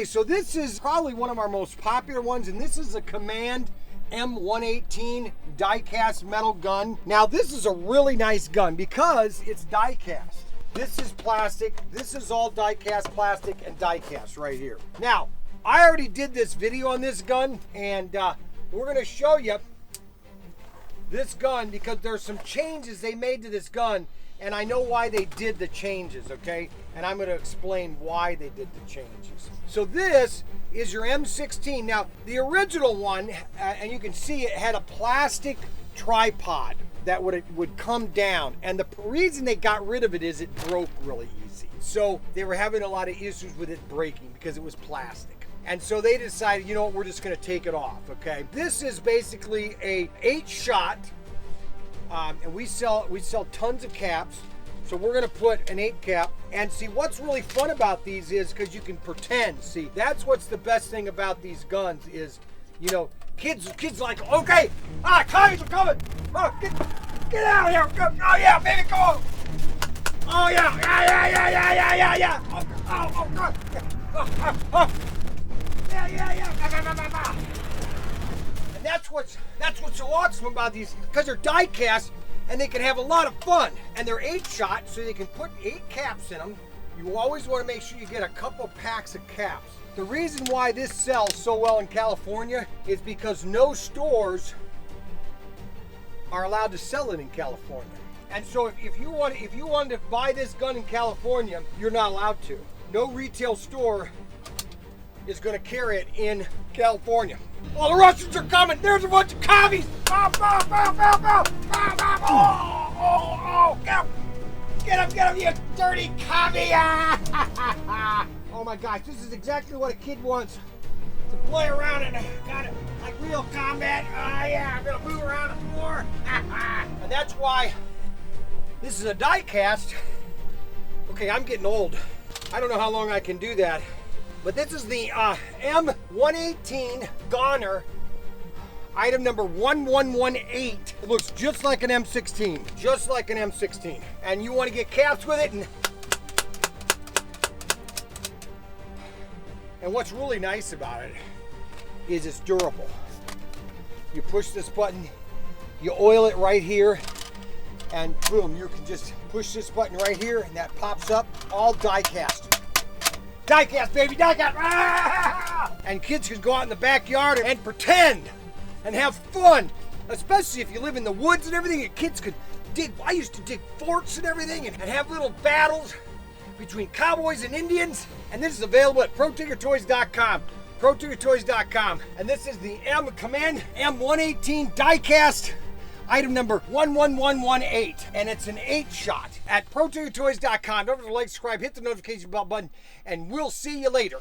so this is probably one of our most popular ones, and this is a Command M-118 die-cast metal gun. Now this is a really nice gun because it's die-cast. This is plastic, this is all die-cast plastic and die-cast right here. Now, I already did this video on this gun, and we're gonna show you this gun because there's some changes they made to this gun, and I know why they did the changes, okay? And I'm gonna explain why they did the changes. So this is your M16. Now, the original one, and you can see it had a plastic tripod that would come down. And the reason they got rid of it is it broke really easy. So they were having a lot of issues with it breaking because it was plastic. And so they decided, you know what, we're just gonna take it off, okay? This is basically a 8-shot, and we sell tons of caps. So we're gonna put an 8 cap, and see what's really fun about these is because you can pretend. See, that's what's the best thing about these guns is, you know, kids like, okay, commies are coming. Oh, get out of here. Oh yeah, baby, go on. Oh yeah. Oh God. Yeah. And that's what's so awesome about these, because they're die cast and they can have a lot of fun. And they're 8-shot, so they can put 8 caps in them. You always want to make sure you get a couple packs of caps. The reason why this sells so well in California is because no stores are allowed to sell it in California. And so if you wanted to buy this gun in California, you're not allowed to. No retail store is going to carry it in California. Oh, the Russians are coming! There's a bunch of commies! Oh, get him, you dirty commie! Oh my gosh, this is exactly what a kid wants. To play around and got it like real combat. Oh yeah, I'm gonna move around the floor. And that's why this is a die cast. Okay, I'm getting old. I don't know how long I can do that. But this is the M-118 GONHER, item number 1118. It looks just like an M16, just like an M16. And you want to get caps with it, and what's really nice about it is it's durable. You push this button, you oil it right here, and boom, you can just push this button right here and that pops up, all die cast. Die cast, baby, die cast! Ah! And kids can go out in the backyard and pretend and have fun, especially if you live in the woods and everything. And kids could dig. I used to dig forts and everything and have little battles between cowboys and Indians. And this is available at ProTinkerToys.com. ProTinkerToys.com. And this is the Command M-118 die-cast, item number 11118, and it's an 8-shot at ProTinkerToys.com. Don't forget to like, subscribe, hit the notification bell button, and we'll see you later.